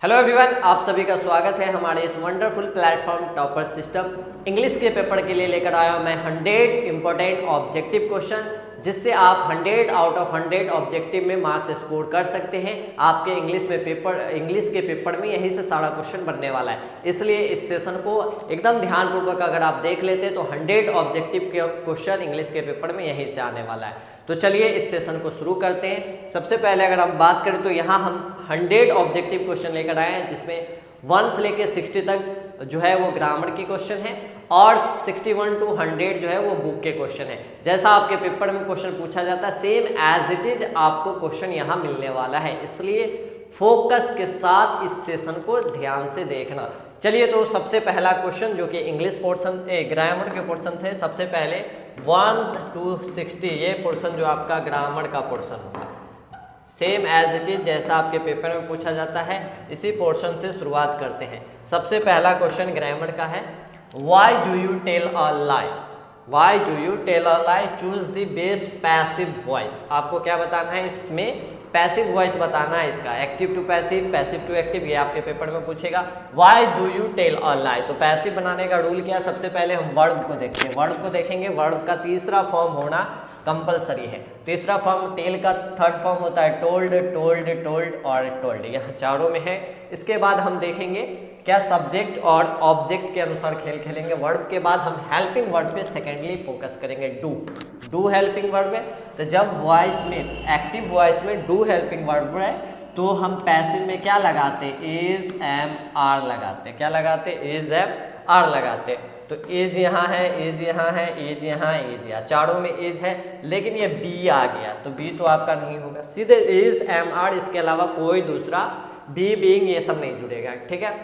Hello everyone, आप सभी का स्वागत है हमारे इस wonderful platform topper system English के पेपर के लिए लेकर आया हूं मैं 100 इंपॉर्टेंट ऑब्जेक्टिव क्वेश्चन, जिससे आप 100 आउट ऑफ 100 ऑब्जेक्टिव में मार्क्स स्कोर कर सकते हैं। आपके इंग्लिश के पेपर में यही से सारा क्वेश्चन बनने वाला है, इसलिए इस सेशन को एकदम ध्यानपूर्वक अगर आप देख लेते तो 100 ऑब्जेक्टिव के क्वेश्चन इंग्लिश के पेपर में यहीं से आने वाला है। तो चलिए इस सेशन को शुरू करते हैं। सबसे पहले अगर हम बात करें तो यहाँ हम 100 ऑब्जेक्टिव क्वेश्चन लेकर आए हैं, जिसमें 1 से लेकर 60 तक जो है वो ग्रामर के क्वेश्चन है और 61 to 100 जो है वो बुक के क्वेश्चन है। जैसा आपके पेपर में क्वेश्चन पूछा जाता है सेम एज इट इज आपको क्वेश्चन यहाँ मिलने वाला है, इसलिए फोकस के साथ इस सेशन को ध्यान से देखना। चलिए तो सबसे पहला क्वेश्चन जो कि इंग्लिश पोर्शन ग्रामर के पोर्शन से, सबसे पहले 1 to 60 ये पोर्शन जो आपका ग्रामर का पोर्शन होगा, सेम एज इट इज जैसा आपके पेपर में पूछा जाता है इसी पोर्शन से शुरुआत करते हैं। सबसे पहला क्वेश्चन ग्रामर का है, why do you tell a lie, why do you tell a lie, choose the best passive voice. आपको क्या बताना है, इसमें पैसिव वॉइस बताना है, इसका active to passive, passive to active, ये आपके पेपर में पूछेगा। Why do you tell a lie, तो पैसिव बनाने का रूल क्या है, सबसे पहले हम वर्ब को देखते हैं। वर्ब को देखेंगे, वर्ब का तीसरा फॉर्म होना कंपलसरी है। तीसरा फॉर्म टेल का थर्ड फॉर्म होता है टोल्ड, टोल्ड, टोल्ड और टोल्ड, यहाँ चारों में है। इसके बाद हम देखेंगे क्या सब्जेक्ट और ऑब्जेक्ट के अनुसार खेल खेलेंगे। वर्ब के बाद हम हेल्पिंग वर्ब पे सेकेंडली फोकस करेंगे, डू हेल्पिंग वर्ब है। तो जब वॉइस में, एक्टिव वॉइस में डू हेल्पिंग वर्ब है तो हम पैसिव में क्या लगाते, इज एम आर लगाते, क्या लगाते, इज एम आर लगाते। तो इज यहाँ है, इज यहाँ है, इज यहाँ, इज यहाँ, चारों में इज है, लेकिन ये बी आ गया तो बी तो आपका नहीं होगा, सीधे इज एम आर, इसके अलावा कोई दूसरा बी बीइंग ये सब नहीं जुड़ेगा, ठीक है।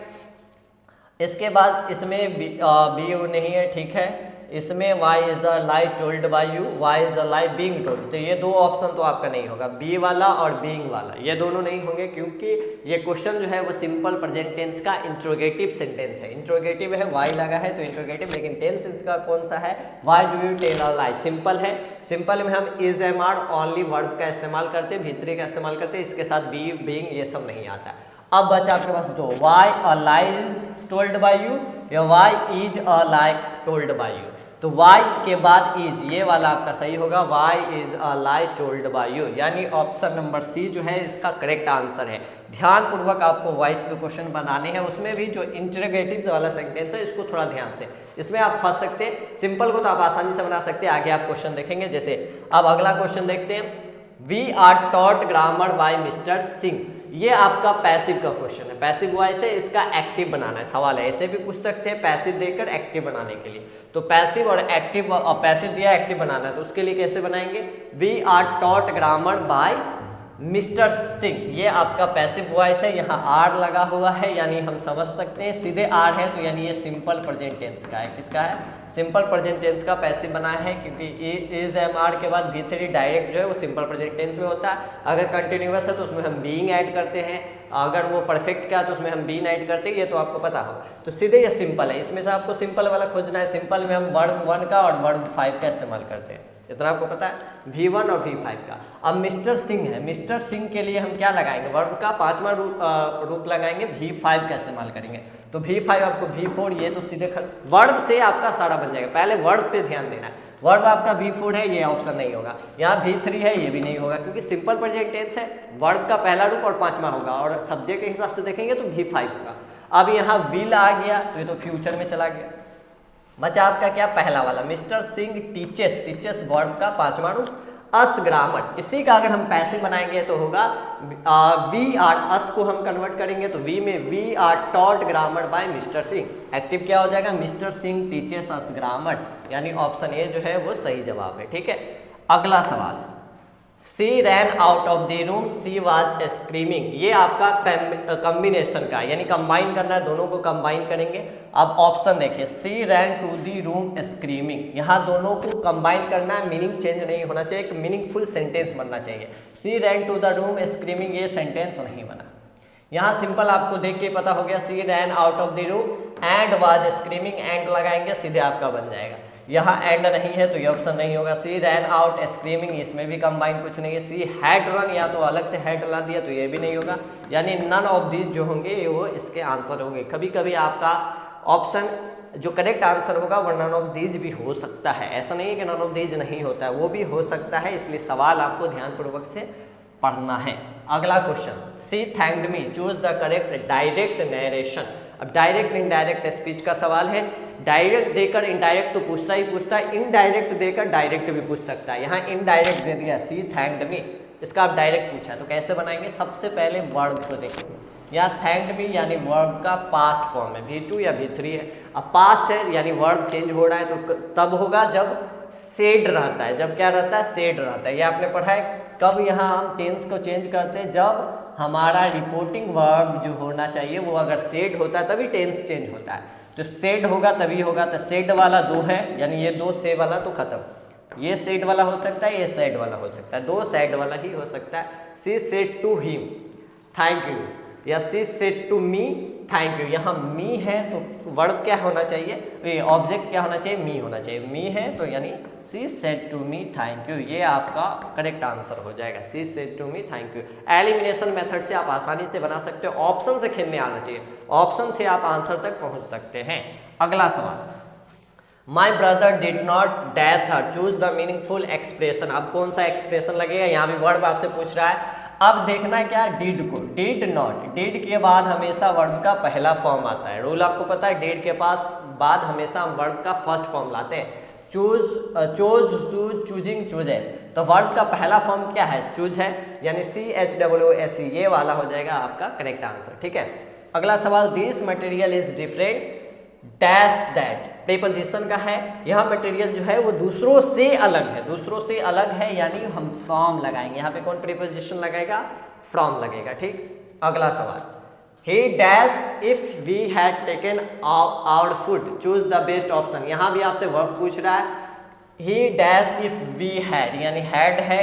इसके बाद इसमें बी नहीं है, ठीक है। इसमें why is a lie told by you, why is a lie being told, तो ये दो ऑप्शन तो आपका नहीं होगा, बी वाला और बीइंग वाला, ये दोनों नहीं होंगे, क्योंकि ये क्वेश्चन जो है वो सिंपल प्रेजेंट टेंस का इंट्रोगेटिव सेंटेंस है। इंट्रोगेटिव है, वाई लगा है तो इंट्रोगेटिव, लेकिन टेंस इसका कौन सा है, why do you tell a lie, simple है। सिंपल में हम is am are only verb का इस्तेमाल करते, भीतरी का इस्तेमाल करते, इसके साथ बी बीइंग ये सब नहीं आता। अब बचा आपके पास दो, why a lie is told by you या why is a lie told by you. तो वाई के बाद इज, ये वाला आपका सही होगा, why is a lie told by you, यानी ऑप्शन नंबर सी जो है इसका करेक्ट आंसर है। ध्यानपूर्वक आपको वॉइस के क्वेश्चन बनाने हैं, उसमें भी जो इंटरोगेटिव वाला सेंटेंस है इसको थोड़ा ध्यान से, इसमें आप फंस सकते हैं। सिंपल को तो आप आसानी से बना सकते हैं, आगे आप क्वेश्चन देखेंगे। जैसे अब अगला क्वेश्चन देखते हैं, we are taught grammar by mister Singh, ये आपका पैसिव का क्वेश्चन है, पैसिव वॉइस है, इसका एक्टिव बनाना है। सवाल है, ऐसे भी पूछ सकते हैं पैसिव देकर एक्टिव बनाने के लिए, तो पैसिव और एक्टिव, पैसिव दिया एक्टिव बनाना है तो उसके लिए कैसे बनाएंगे, we are taught grammar by mister Singh, ये आपका पैसिव वॉइस है, यहाँ आर लगा हुआ है, यानी हम समझ सकते हैं सीधे आर है, तो यानी ये सिंपल प्रेजेंट टेंस का है। किसका है, सिंपल प्रेजेंट टेंस का पैसिव बनाया है, क्योंकि इज एम आर के बाद V3 डायरेक्ट जो है वो सिंपल प्रेजेंट टेंस में होता है। अगर कंटिन्यूअस है तो उसमें हम बीइंग ऐड करते हैं, अगर वो परफेक्ट का है तो उसमें हम बीन ऐड करते हैं, ये तो आपको पता हो। तो सीधे ये सिंपल है, इसमें से आपको सिंपल वाला खोजना है। सिंपल में हम वर्ब 1 का और वर्ब 5 का इस्तेमाल करते हैं, इतना आपको पता है, V1 और V5 का। अब मिस्टर सिंह है, मिस्टर सिंह के लिए हम क्या लगाएंगे, वर्ब का 5वां रूप लगाएंगे, V5 का इस्तेमाल करेंगे। तो V5 आपको V4, ये तो सीधे वर्ब से आपका सारा बन जाएगा। पहले वर्ब पे ध्यान देना है, वर्ब आपका V4 है, ये ऑप्शन नहीं होगा। यहाँ V3 है, ये भी नहीं होगा, क्योंकि सिंपल प्रेजेंट टेंस है, वर्ब का पहला रूप और 5वां होगा, और सब्जेक्ट के हिसाब से देखेंगे तो V5 होगा। अब यहाँ विल आ गया तो ये तो फ्यूचर में चला गया। बचा आपका क्या, पहला वाला, mister Singh teaches, teaches verb का 5वां रूप, अस ग्रामर, इसी का अगर हम पैसिव बनाएंगे तो होगा वी आर, अस को हम कन्वर्ट करेंगे तो वी में we are taught grammar by mister Singh, active क्या हो जाएगा, mister Singh teaches us grammar, यानी ऑप्शन ए जो है वो सही जवाब है, ठीक है। अगला सवाल, she ran out of the room, she was screaming, ये आपका कॉम्बिनेशन का, यानी कंबाइन करना है, दोनों को कंबाइन करेंगे। अब ऑप्शन देखिए, she ran to the room screaming, यहाँ दोनों को कंबाइन करना है, मीनिंग चेंज नहीं होना चाहिए, एक मीनिंगफुल सेंटेंस बनना चाहिए। She ran to the room screaming, ये सेंटेंस नहीं बना। यहाँ सिंपल आपको देख के पता हो गया, she ran out of the room and was screaming, and लगाएंगे सीधे आपका बन जाएगा। यहाँ एंड नहीं है तो ये ऑप्शन नहीं होगा। सी रैन आउट स्क्रीमिंग, इसमें भी कंबाइन कुछ नहीं है। सी हैड रन, या तो अलग से हैड ला दिया तो ये भी नहीं होगा। यानी नन ऑफ दीज जो होंगे वो इसके आंसर होंगे। कभी कभी आपका ऑप्शन जो करेक्ट आंसर होगा वो नन ऑफ दीज भी हो सकता है, ऐसा नहीं है कि नन ऑफ दीज नहीं होता है, वो भी हो सकता है। इसलिए सवाल आपको ध्यानपूर्वक से पढ़ना है। अगला question, she thanked me, choose the correct direct narration. अब डायरेक्ट इनडायरेक्ट स्पीच का सवाल है। डायरेक्ट देकर इनडायरेक्ट तो पूछता ही पूछता है, इनडायरेक्ट देकर डायरेक्ट भी पूछ सकता है। यहाँ इनडायरेक्ट दे दिया सी थैंक्ड मी, इसका आप डायरेक्ट पूछा तो कैसे बनाएंगे? सबसे पहले वर्ब को देखेंगे। यहाँ थैंक्ड मी यानी वर्ब का पास्ट फॉर्म है, V2 या V3 है। अब पास्ट है यानी वर्ब चेंज हो रहा है तो तब होगा जब सेड रहता है। जब क्या रहता है? सेड रहता है। ये आपने पढ़ा है। कब यहाँ हम टेंस को चेंज करते हैं? जब हमारा रिपोर्टिंग वर्ब जो होना चाहिए वो अगर सेड होता है तभी टेंस चेंज होता है। तो सेड होगा तभी होगा। तो सेड वाला 2 है यानी ये 2 से वाला तो खत्म। ये सेड वाला हो सकता है, ये सेड वाला हो सकता है, 2 सेड वाला ही हो सकता है। She said to him thank you, या she said to me thank you. यहाँ मी है तो वर्ब क्या होना चाहिए? ऑब्जेक्ट क्या होना चाहिए? मी होना चाहिए। मी है तो यानी she said to me thank you, ये आपका करेक्ट आंसर हो जाएगा। She said to me thank you. Elimination method से आप आसानी से बना सकते हो। ऑप्शन से खेलने आना चाहिए, ऑप्शन से आप आंसर तक पहुंच सकते हैं। अगला सवाल, my brother did not dash her, choose the meaningful expression. अब कौन सा एक्सप्रेशन लगेगा? यहाँ भी वर्ब आपसे पूछ रहा है। अब देखना है क्या? डिड को, डिड नॉट, डिड के बाद हमेशा वर्ब का पहला फॉर्म आता है। रूल आपको पता है, डिड के बाद हमेशा हम वर्ब का फर्स्ट फॉर्म लाते हैं। Choose, choose, choose, choosing, choose है तो वर्ब का पहला फॉर्म क्या है? चूज है, यानी CHOOSE, ये वाला हो जाएगा आपका करेक्ट आंसर। ठीक है। अगला सवाल, this material is different dash that, preposition का है। यह मटेरियल जो है वो दूसरों से अलग है, दूसरों से अलग है यानी हम फ्रॉम लगाएंगे। यहाँ पे कौन प्रीपोजिशन लगेगा? फ्रॉम लगेगा। ठीक। अगला सवाल, he dash if we had taken our food, choose the best option. यहाँ भी आपसे वर्ब पूछ रहा है। He dash if we had यानी हैड है,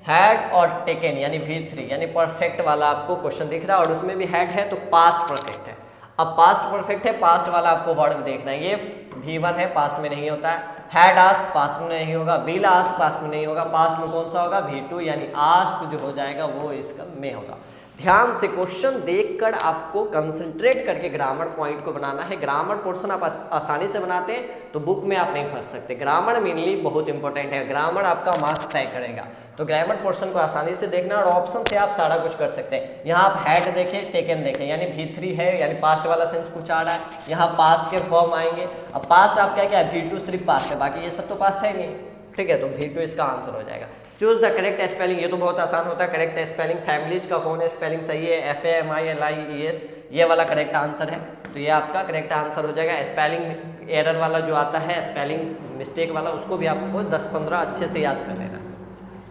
हैड और टेकन यानी V3 यानी परफेक्ट वाला आपको क्वेश्चन दिख रहा है और उसमें भी हैड है तो पास्ट परफेक्ट है। अब पास्ट परफेक्ट है, पास्ट वाला आपको वर्ड देखना है। ये V1 है, पास्ट में नहीं होता है। हैड आस्क पास्ट में नहीं होगा, विल आस्क पास्ट में नहीं होगा। पास्ट में कौन सा होगा? V2 यानी आस्क जो हो जाएगा वो इसका में होगा। ध्यान से क्वेश्चन देखकर आपको कंसंट्रेट करके ग्रामर पॉइंट को बनाना है। ग्रामर पोर्शन आप आसानी से बनाते हैं तो बुक में आप नहीं फंस सकते। ग्रामर मेनली बहुत इंपॉर्टेंट है, ग्रामर आपका मार्क्स तय करेगा। तो ग्रामर पोर्शन को आसानी से देखना और ऑप्शन से आप सारा कुछ कर सकते हैं। यहाँ आप हैड देखें, टेकन देखें यानी V3 है यानी पास्ट वाला सेंस कुछ आ रहा है। यहाँ पास्ट के फॉर्म आएंगे। अब पास्ट आप क्या है? V2 सिर्फ पास्ट है, बाकी ये सब तो पास्ट है नहीं। ठीक है, तो V2 इसका आंसर हो जाएगा। चूज द करेक्ट स्पेलिंग, ये तो बहुत आसान होता है। करेक्ट स्पेलिंग फैमिलीज का कौन है? स्पेलिंग सही है, FAMILIES, ये वाला करेक्ट आंसर है। तो ये आपका करेक्ट आंसर हो जाएगा। स्पेलिंग एरर वाला जो आता है, स्पेलिंग मिस्टेक वाला, उसको भी आपको 10-15 अच्छे से याद कर लेना।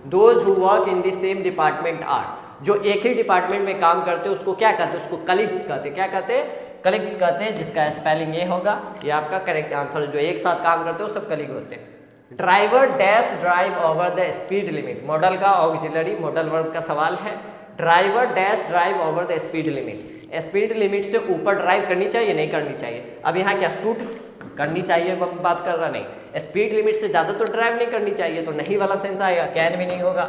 Those who work in the same department are, जो एक ही डिपार्टमेंट में काम करते हैं उसको क्या कहते हैं? उसको कलीग्स कहते हैं। क्या कहते हैं? कलीग्स कहते हैं, जिसका स्पेलिंग ये होगा। ये आपका करेक्ट आंसर है। जो एक साथ काम करते हैं वो सब कलीग होते हैं। Driver dash drive over the speed limit, model का ऑक्सिलरी मॉडल वर्ब का सवाल है। Driver dash drive over the speed limit, speed limit से ऊपर ड्राइव करनी चाहिए नहीं करनी चाहिए? अब यहाँ क्या शूट करनी चाहिए बात कर रहा, नहीं। स्पीड लिमिट से ज़्यादा तो ड्राइव नहीं करनी चाहिए, तो नहीं वाला सेंस आएगा। कैन भी नहीं होगा,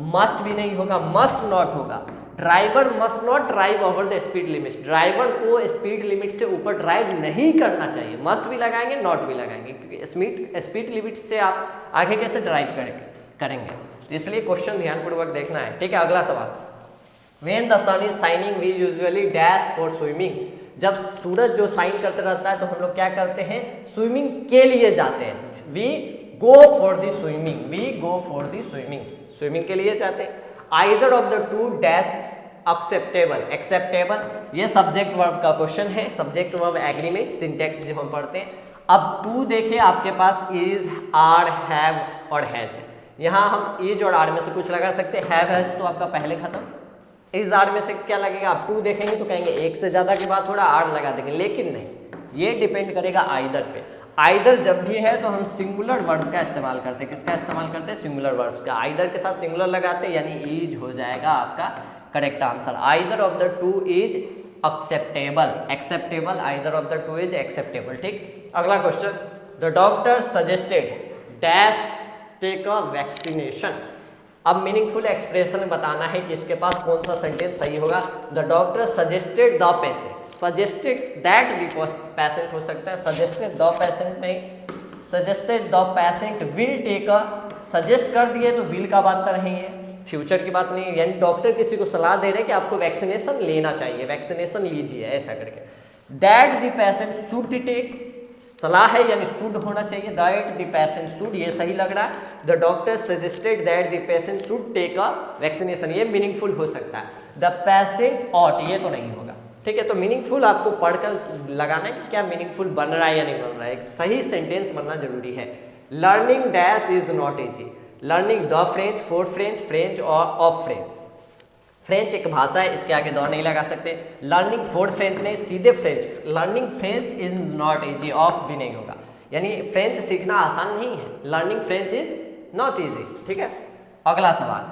मस्ट भी नहीं होगा, मस्ट नॉट होगा। Driver must not drive over the speed limit, driver को स्पीड लिमिट से ऊपर ड्राइव नहीं करना चाहिए। मस्ट भी लगाएंगे, नॉट भी लगाएंगे, क्योंकि स्पीड लिमिट से आप आगे कैसे ड्राइव करेंगे। तो इसलिए क्वेश्चन ध्यानपूर्वक देखना है। ठीक है। अगला सवाल, when the sun is shining we usually dash for swimming, जब सूरज जो शाइन करते रहता है तो हम लोग क्या करते हैं? स्विमिंग के लिए जाते हैं। We go for the swimming, we go for the swimming, swimming के लिए जाते हैं। Either of the two dash acceptable, acceptable ये सब्जेक्ट वर्ब का क्वेश्चन है। सब्जेक्ट वर्ब एग्रीमेंट सिंटेक्स जो हम पढ़ते हैं। अब टू देखिए आपके पास इज, आर, हैव और हैज। यहाँ हम इज और आर में से कुछ लगा सकते हैं। हैव हैज तो आपका पहले खत्म। इज आर में से क्या लगेगा? आप टू देखेंगे तो कहेंगे एक से ज्यादा की बात, थोड़ा आर लगा देंगे, लेकिन नहीं, ये डिपेंड करेगा आइदर पे। आइदर जब भी है तो हम सिंगुलर वर्ब का इस्तेमाल करते हैं। किसका इस्तेमाल करते हैं? सिंगुलर वर्ब्स का। आइदर के साथ सिंगुलर लगाते हैं यानी इज हो जाएगा आपका correct answer. Either of the two is acceptable, acceptable, either of the two is acceptable. ठीक। अगला question, the doctor suggested dash take a vaccination. अब मीनिंगफुल एक्सप्रेशन बताना है कि इसके पास कौन सा सेंटेंस सही होगा। The doctor suggested the patient, suggested that the patient हो सकता है, सजेस्टेड द पेशेंट नहीं, suggested the patient will take a, suggest कर दिए तो विल का बात तो नहीं है, फ्यूचर की बात नहीं है, यानी डॉक्टर किसी को सलाह दे रहे हैं कि आपको वैक्सीनेशन लेना चाहिए, वैक्सीनेशन लीजिए ऐसा करके। That the patient should take, सलाह है यानी शुड होना चाहिए, दैट द पेशेंट शुड, ये सही लग रहा है। The doctor suggested that the patient should take a vaccination, ये मीनिंगफुल हो सकता है। द पेशेंट ऑट, ये तो नहीं होगा, ठीक है। तो मीनिंगफुल आपको पढ़कर लगाना है कि क्या मीनिंगफुल बन रहा है या नहीं बन रहा है, सही सेंटेंस बनना जरूरी है। Learning dash is not easy, learning the French, for French, French और ऑफ फ्रेंच, फ्रेंच एक भाषा है, इसके आगे दौर नहीं लगा सकते। लर्निंग फॉर फ्रेंच नहीं, सीधे French, learning French is not easy, of भी नहीं होगा, यानी फ्रेंच सीखना आसान नहीं है, learning French is not easy, ठीक है। अगला सवाल,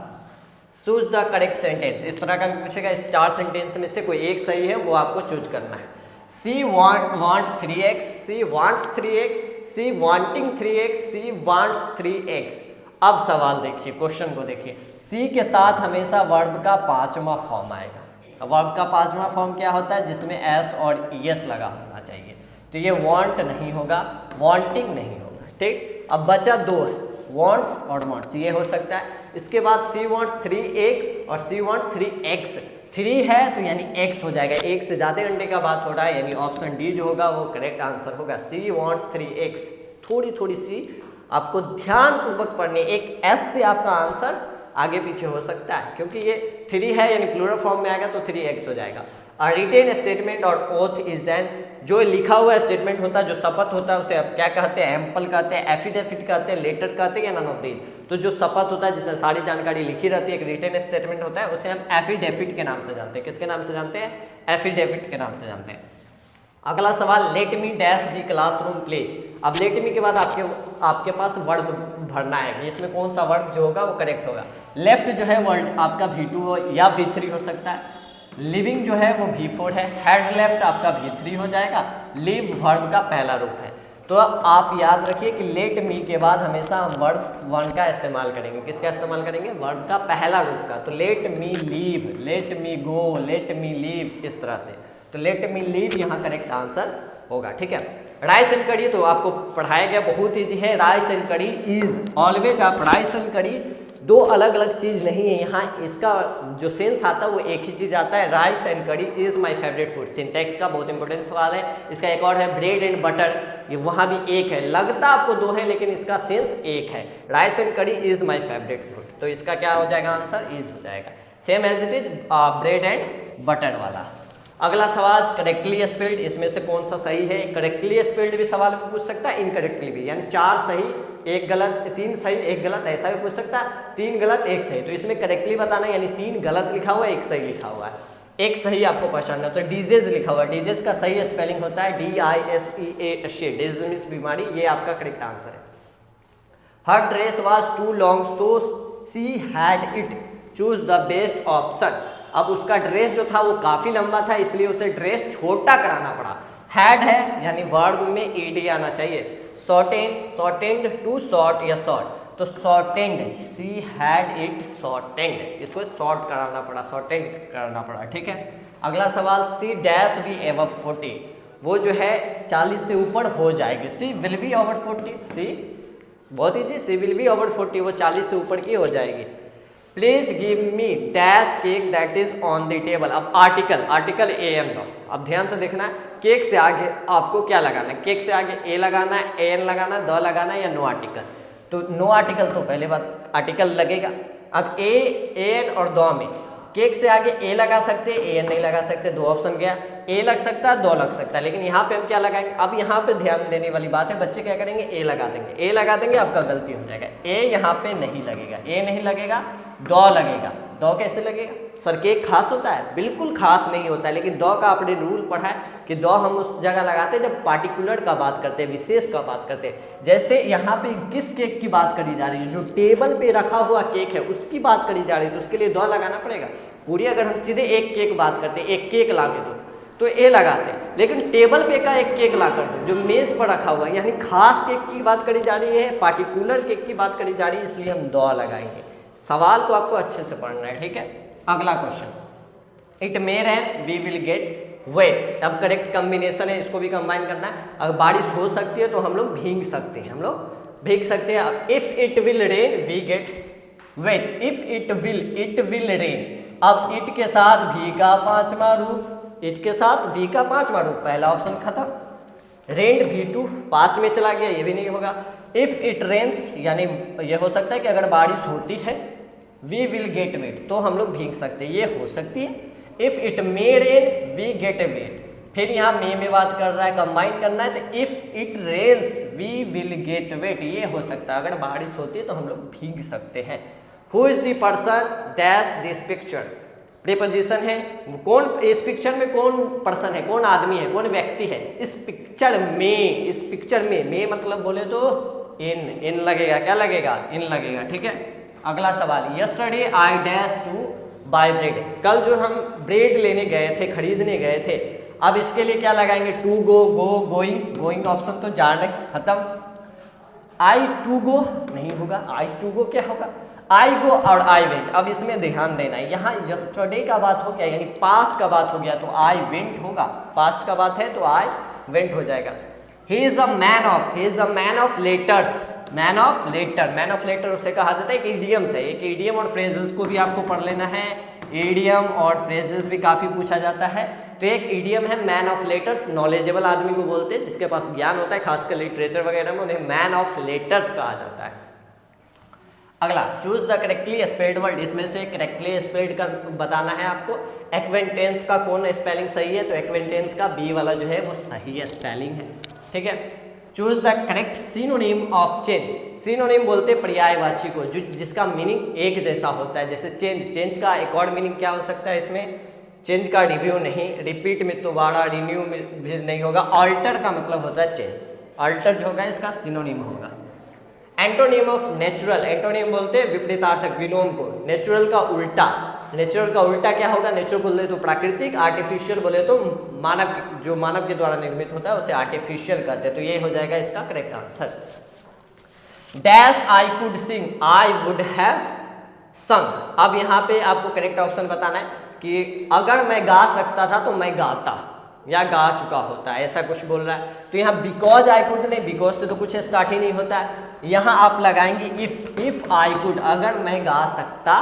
चूज द करेक्ट सेंटेंस, इस तरह का भी पूछेगा, इस 4 सेंटेंस में से कोई एक सही है वो आपको चूज करना है। She want 3x, she wants 3x, she wanting 3x, she wants 3x। अब सवाल देखिए, क्वेश्चन को देखिए, सी के साथ हमेशा वर्ब का 5वां फॉर्म आएगा। वर्ब का 5वां फॉर्म क्या होता है, जिसमें एस और ईएस लगा होना चाहिए, तो ये वांट नहीं होगा, वांटिंग नहीं होगा, ठीक। अब बचा 2 है, वांट्स और वांट्स, ये हो सकता है। इसके बाद सी वांट 3x और सी वांट 3x, 3 है तो यानी x हो जाएगा, एक से ज़्यादा अंडे का बात हो रहा है, यानी ऑप्शन डी जो होगा वो करेक्ट आंसर होगा, सी वांट्स 3x। थोड़ी सी आपको ध्यानपूर्वक पढ़नी, एक एस से आपका आंसर आगे पीछे हो सकता है, क्योंकि ये 3 है यानी प्लूरल फॉर्म में आएगा तो 3x हो जाएगा। और रिटेन स्टेटमेंट और ओथ इज एन, जो लिखा हुआ स्टेटमेंट होता है, जो शपथ होता है, उसे आप क्या कहते हैं, एम्पल कहते हैं, एफिडेविट कहते हैं, लेटर कहते हैं या नन ऑफ दीज। तो जो शपथ होता है जिसमें सारी जानकारी लिखी रहती है, एक रिटेन स्टेटमेंट होता है, उसे हम एफिडेविट के नाम से जानते हैं। किसके नाम से जानते हैं, एफिडेविट के नाम से जानते हैं। अगला सवाल, let me dash the classroom please. अब लेट मी के बाद आपके पास वर्ब भरना है, इसमें कौन सा वर्ब जो होगा वो करेक्ट होगा। लेफ्ट जो है वर्ड आपका V2 या V3 हो सकता है, लिविंग जो है वो V4 है, हैड लेफ्ट आपका V3 हो जाएगा, लिव वर्ब का पहला रूप है। तो आप याद रखिए कि लेट मी के बाद हमेशा हम वर्ब 1 का इस्तेमाल करेंगे। किसका इस्तेमाल करेंगे, वर्ब का पहला रूप का। तो let me leave, let me go, let me leave, इस तरह से। तो लेट मी लीव यहाँ करेक्ट आंसर होगा, ठीक है। राइस एंड कड़ी तो आपको पढ़ाया गया, बहुत ईजी है। Rice and kadhi is always, आप राइस एंड कड़ी 2 अलग अलग चीज़ नहीं है, यहाँ इसका जो सेंस आता है वो एक ही चीज़ आता है। Rice and kadhi is my favourite food, syntax का बहुत इंपॉर्टेंट सवाल है। इसका एक और है ब्रेड एंड बटर, ये वहाँ भी एक है, लगता आपको 2 है लेकिन इसका सेंस एक है। Rice and kadhi is my favourite food, तो इसका क्या हो जाएगा आंसर, इज हो जाएगा, same as it is bread and butter वाला। अगला सवाल, करेक्टली स्पेल्ड, इसमें से कौन सा सही है। करेक्टली स्पेल्ड भी सवाल में पूछ सकता है, इनकरेक्टली भी, यानी 4 सही 1 गलत, 3 सही 1 गलत, ऐसा भी पूछ सकता है, 3 गलत 1 सही। तो इसमें करेक्टली बताना है, यानी 3 गलत लिखा हुआ है, 1 सही लिखा हुआ है, 1 सही आपको पहचानना है। तो डिजीज लिखा हुआ है, डिजीज का सही स्पेलिंग होता है DISEAS, डिजीज बीमारी, ये आपका करेक्ट आंसर है। Her dress was too long so she had it, choose the best option. अब उसका ड्रेस जो था वो काफ़ी लंबा था, इसलिए उसे ड्रेस छोटा कराना पड़ा। हैड है यानी वर्ब में ed आना चाहिए। शॉर्टेंड, शॉर्टेंड टू शॉर्ट या शॉर्ट, तो shortened, C had it shortened, इसको शॉर्ट कराना पड़ा, शॉर्टेंड करना पड़ा, ठीक है। अगला सवाल, सी डैश बी एबव 40, वो जो है 40 से ऊपर हो जाएगी। She will be over 40, she बहुत easy, she will be over 40, वो 40 से ऊपर की हो जाएगी। Please give me dash cake that is on the table. अब आर्टिकल, आर्टिकल an दो, अब ध्यान से देखना है, केक से आगे आपको क्या लगाना है, केक से आगे ए लगाना है, an लगाना है, द लगाना है या नो आर्टिकल। तो नो आर्टिकल तो पहले बात आर्टिकल लगेगा। अब ए, an और द में केक से आगे ए लगा सकते हैं, an नहीं लगा सकते, 2 ऑप्शन गया, ए लग सकता है, 2 लग सकता है, लेकिन यहाँ पे हम क्या लगाएंगे। अब यहाँ पे ध्यान देने वाली बात है, बच्चे क्या करेंगे, ए लगा देंगे, ए लगा देंगे, आपका गलती हो जाएगा। ए यहाँ पे नहीं लगेगा, ए नहीं लगेगा, दो लगेगा। दो कैसे लगेगा सर, केक खास होता है, बिल्कुल खास नहीं होता है, लेकिन दो का आपने रूल पढ़ा है कि दो हम उस जगह लगाते हैं जब पार्टिकुलर का बात करते हैं, विशेष का बात करते हैं। जैसे यहाँ पे किस केक की बात करी जा रही है, जो टेबल पे रखा हुआ केक है उसकी बात करी जा रही है, तो उसके लिए दो लगाना पड़ेगा। पूरी अगर हम सीधे एक केक बात करते हैं, एक केक ला के दो, तो ए लगाते हैं। लेकिन टेबल पे का एक केक ला कर दो जो मेज पर रखा हुआ है, यानी खास केक की बात करी जा रही है, पार्टिकुलर केक की बात करी जा रही है, इसलिए हम द लगाएंगे। सवाल को आपको अच्छे से पढ़ना है, ठीक है। अगला question, it may rain we will get wet. अब करेक्ट कॉम्बिनेशन है, इसको भी कंबाइन करना है। अगर बारिश हो सकती है तो हम लोग भीग सकते हैं, हम लोग भीग सकते हैं। अब if it will rain we get wet, if it will rain. अब इट के साथ भी का पांचवा रूप, इट के साथ वी का पांचवा रूप, पहला ऑप्शन खत्म। रेंड V2 पास्ट में चला गया, ये भी नहीं होगा। इफ इट रेन्स, यानी ये हो सकता है कि अगर बारिश होती है, वी विल गेट वेट, तो हम लोग भीग सकते हैं, ये हो सकती है। If it may rain we get wet, फिर यहाँ मे में बात कर रहा है, कंबाइन करना है, तो if it rains we will get wet, ये हो सकता है अगर बारिश होती है तो हम लोग भीग सकते हैं। Who is the person dash this picture, preposition है, कौन इस पिक्चर में, कौन पर्सन है, कौन आदमी है, कौन व्यक्ति है इस पिक्चर में। इस पिक्चर में मतलब बोले तो इन लगेगा, क्या लगेगा, इन लगेगा, ठीक है। अगला सवाल, yesterday I dash to buy bread, कल जो हम ब्रेड लेने गए थे, खरीदने गए थे। अब इसके लिए क्या लगाएंगे, टू गो, गोइंग, गोइंग का ऑप्शन तो जान रहे, खत्म। आई टू गो नहीं होगा, आई टू गो क्या होगा, आई गो और आई वेंट। अब इसमें ध्यान देना है, यहाँ यस्टरडे का बात हो गया, यानी पास्ट का बात हो गया, तो आई वेंट होगा, पास्ट का बात है तो आई वेंट हो जाएगा। He is a man of, he is a man of letters, man of letter, man of letter उसे कहा जाता है। एक इडियम से, एक इडियम और फ्रेजेस को भी आपको पढ़ लेना है, इडियम और फ्रेजेस भी काफी पूछा जाता है। तो एक इडियम है मैन ऑफ लेटर्स, नॉलेजेबल आदमी को बोलते हैं, जिसके पास ज्ञान होता है, खासकर लिटरेचर वगैरह में, उन्हें मैन ऑफ लेटर्स कहा जाता है। अगला, choose the correctly spelled word, इसमें से करेक्टली स्पेल्ड का बताना है आपको। एक्वेंटेंस का कौन स्पेलिंग सही है, तो एक्वेंटेंस का बी वाला जो है वो सही स्पेलिंग है, ठीक है। Choose the correct synonym of change, synonym बोलते पर्यायवाची को जिसका मीनिंग एक जैसा होता है, जैसे चेंज, चेंज का एक और मीनिंग क्या हो सकता है इसमें, चेंज का रिव्यू नहीं, रिपीट में तो बाड़ा, रिन्यू में भी नहीं होगा। ऑल्टर का मतलब होता है चेंज, ऑल्टर जो होगा इसका सिनोनिम होगा। एंटोनिम ऑफ नेचुरल, एंटोनिम बोलते हैं विपरीतार्थक, विलोम को। नेचुरल का उल्टा, नेचुरल का उल्टा क्या होगा, नेचुरल बोले तो प्राकृतिक, आर्टिफिशियल बोले तो मानव, जो मानव के द्वारा निर्मित होता है उसे आर्टिफिशियल कहते हैं। तो ये हो जाएगा इसका correct answer. Dash I could sing, I would have संग। अब यहाँ पे आपको करेक्ट ऑप्शन बताना है कि अगर मैं गा सकता था तो मैं गाता या गा चुका होता है, ऐसा कुछ बोल रहा है। तो यहाँ बिकॉज आई कुड नहीं, बिकॉज से तो कुछ स्टार्ट ही नहीं होता है। यहाँ आप लगाएंगे इफ आई कुड, अगर मैं गा सकता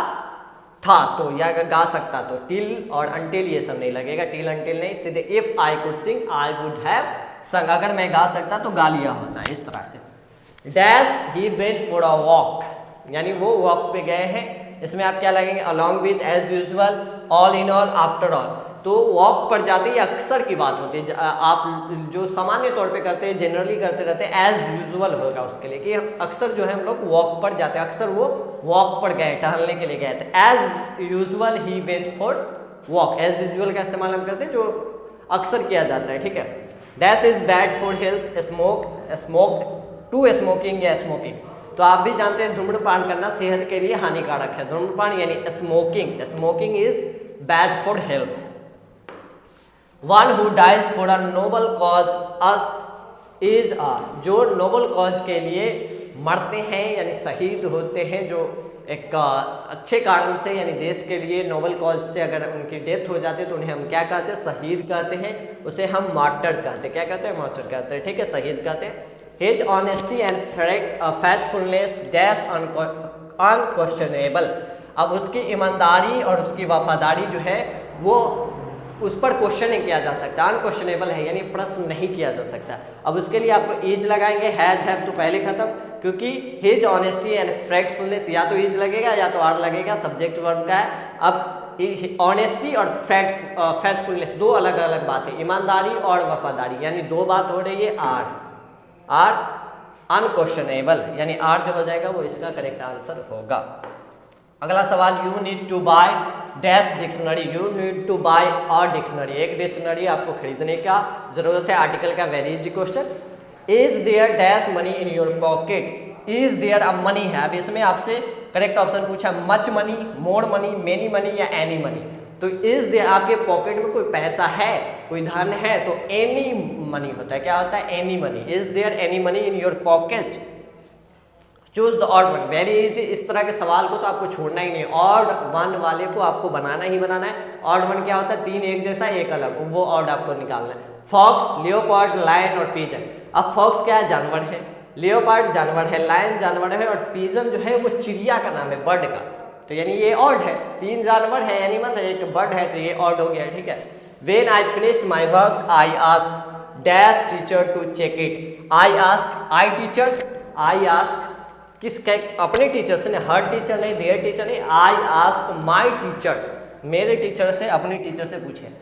था तो, या गा सकता तो, टिल और अंटिल ये सब नहीं लगेगा, टिल अंटिल नहीं, सीधे if I could sing I would have संग, अगर मैं गा सकता तो गा लिया होता है, इस तरह से। Dash he went for a walk, यानी वो वॉक पे गए हैं, इसमें आप क्या लगेंगे, along with, as usual, all in all, after all. तो वॉक पर जाते ही अक्सर की बात होती है, आप जो सामान्य तौर पे करते हैं, जनरली करते रहते हैं, एज यूजुअल होगा उसके लिए कि अक्सर जो है हम लोग वॉक पर जाते हैं, अक्सर वो वॉक पर गए, टहलने के लिए गए थे। As usual he went for walk, as usual का इस्तेमाल हम करते हैं जो अक्सर किया जाता है, ठीक है। Dash is bad for health, smoked, to smoking या स्मोकिंग, तो आप भी जानते हैं धूम्रपान करना सेहत के लिए हानिकारक है, धूम्रपान यानी smoking, smoking is bad for health. One who dies for a noble cause as is a, जो नोबल कॉज के लिए मरते हैं यानी शहीद होते हैं, जो एक अच्छे कारण से, यानी देश के लिए नोबल कॉज से अगर उनकी डेथ हो जाती है तो उन्हें हम क्या कहते हैं, शहीद कहते हैं, उसे हम मार्टर कहते हैं, क्या कहते हैं, मार्टर कहते हैं, ठीक है, शहीद कहते हैं। His honesty and faithfulness dash unquestionable, अब उसकी ईमानदारी और उसकी वफादारी जो है वो उस पर क्वेश्चन नहीं किया जा सकता, अनक्वेश्चनेबल है यानी प्रश्न नहीं किया जा सकता। अब उसके लिए आपको इज लगाएंगे, हैज हैव तो पहले खत्म, क्योंकि हिज ऑनेस्टी एंड फेथफुलनेस या तो इज लगेगा या तो आर लगेगा, सब्जेक्ट वर्ब का है। अब ऑनेस्टी और फेथफुलनेस दो अलग अलग बात है, ईमानदारी और वफादारी, यानी दो बात हो रही है। आर अनक्वेश्चनेबल, यानी आर जो हो जाएगा वो इसका करेक्ट आंसर होगा। अगला सवाल, you need to buy dash dictionary, you need to buy और डिक्शनरी, एक डिक्शनरी आपको खरीदने का जरूरत है, आर्टिकल का very easy question. Is there dash money in your pocket, is there a money है, अब इसमें आपसे करेक्ट ऑप्शन पूछा, much money, more money, many money या एनी मनी। तो इज देयर, आपके पॉकेट में कोई पैसा है, कोई धन है, तो एनी मनी होता है। क्या होता है? Any money. Is there any money in your pocket? Choose the odd one. Very easy. इस तरह के सवाल को तो आपको छोड़ना ही नहीं है। ऑड वन वाले को आपको बनाना ही बनाना है। ऑड वन क्या होता है? तीन एक जैसा एक अलग, वो ऑड आपको निकालना है। फॉक्स, लियोपार्ड, लायन और पीजन। अब फॉक्स क्या है? जानवर है। लियोपार्ड जानवर है, लायन जानवर है, और पीजन जो है वो चिड़िया का नाम है, बर्ड का। तो यानी ये ऑड है। तीन जानवर है एनिमल, एक बर्ड है, तो ये ऑड हो गया। ठीक है। When I finished my work I asked dash teacher to check it. I ask, I teacher, I ask किसके? अपने टीचर से, हर टीचर नहीं, देयर टीचर नहीं। आई आस्क माई टीचर, मेरे टीचर से, अपने टीचर से पूछे।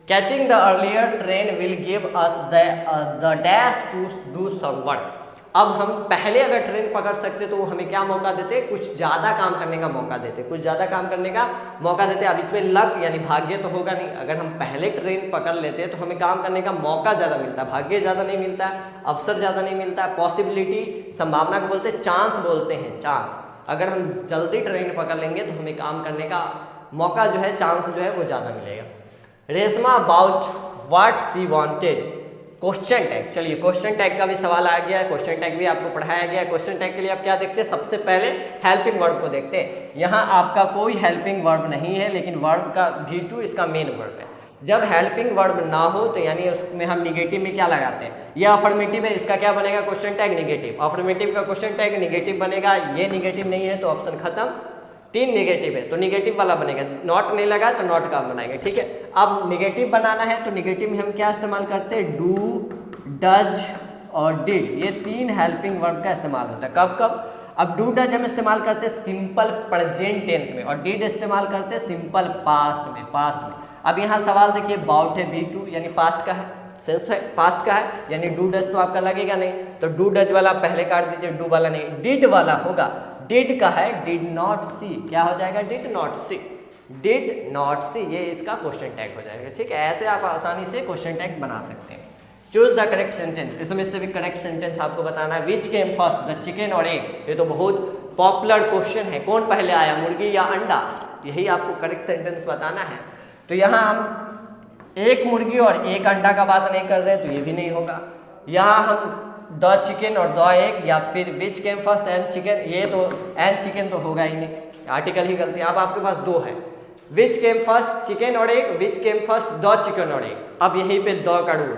Catching the earlier train will give us the dash to do some work. अब हम पहले अगर ट्रेन पकड़ सकते तो वो हमें क्या मौका देते? कुछ ज़्यादा काम करने का मौका देते, कुछ ज़्यादा काम करने का मौका देते। अब इसमें लक यानी भाग्य तो होगा नहीं। अगर हम पहले ट्रेन पकड़ लेते तो हमें काम करने का मौका ज़्यादा मिलता है, भाग्य ज़्यादा नहीं मिलता है, अवसर ज़्यादा नहीं मिलता है। पॉसिबिलिटी, संभावना को बोलते हैं चांस, बोलते हैं चांस। अगर हम जल्दी ट्रेन पकड़ लेंगे तो हमें काम करने का मौका जो है, चांस जो है वो ज़्यादा मिलेगा। Reshma about what she wanted. Question tag, चलिए क्वेश्चन टैग का भी सवाल आ गया है, क्वेश्चन टैग भी आपको पढ़ाया गया है। क्वेश्चन टैग के लिए आप क्या देखते हैं? सबसे पहले हेल्पिंग वर्ब को देखते हैं। यहाँ आपका कोई हेल्पिंग वर्ब नहीं है, लेकिन वर्ब का V2 इसका मेन वर्ब है। जब हेल्पिंग वर्ब ना हो तो यानी उसमें हम निगेटिव में क्या लगाते हैं? ये अफर्मेटिव है, इसका क्या बनेगा? Question tag negative. अफर्मेटिव का क्वेश्चन टैग निगेटिव बनेगा। ये निगेटिव नहीं है तो ऑप्शन खत्म। तीन निगेटिव है तो निगेटिव वाला बनेगा। नॉट नहीं लगा तो नॉट का बनाएंगे। ठीक है। अब निगेटिव बनाना है तो निगेटिव में हम क्या इस्तेमाल करते हैं? डू, डज और डिड। ये तीन हेल्पिंग वर्ब का इस्तेमाल होता है। कब कब? अब डू डज हम इस्तेमाल करते हैं सिंपल प्रेजेंट टेंस में, और डिड इस्तेमाल करते हैं सिंपल पास्ट में, पास्ट में। अब यहाँ सवाल देखिए, बाउट है V2 यानी पास्ट का है, सेंस है पास्ट का है, यानी डू डज तो आपका लगेगा नहीं, तो डू डज वाला पहले काट दीजिए, डू वाला नहीं, डिड वाला होगा। डिड का है डिड नॉट सी, क्या हो जाएगा? Did not see, did not see, ये इसका क्वेश्चन टैग हो जाएगा। ठीक है। ऐसे आप आसानी से क्वेश्चन टैग बना सकते हैं। चूज द करेक्ट सेंटेंस, इसमें से भी करेक्ट सेंटेंस आपको बताना है। विच केम फर्स्ट, द चिकन और एग। ये तो बहुत पॉपुलर क्वेश्चन है, कौन पहले आया, मुर्गी या अंडा? यही आपको करेक्ट सेंटेंस बताना है। तो यहाँ हम एक मुर्गी और एक अंडा का बात नहीं कर रहे, तो ये भी नहीं होगा। यहाँ हम द चिकन और द एग, या फिर विच केम फर्स्ट एंड चिकन, ये तो एंड चिकन तो होगा ही नहीं, आर्टिकल ही गलती है। अब आपके पास दो है, विच केम फर्स्ट चिकन और egg, which came first the chicken और एग। अब यहीं पे द का रूल,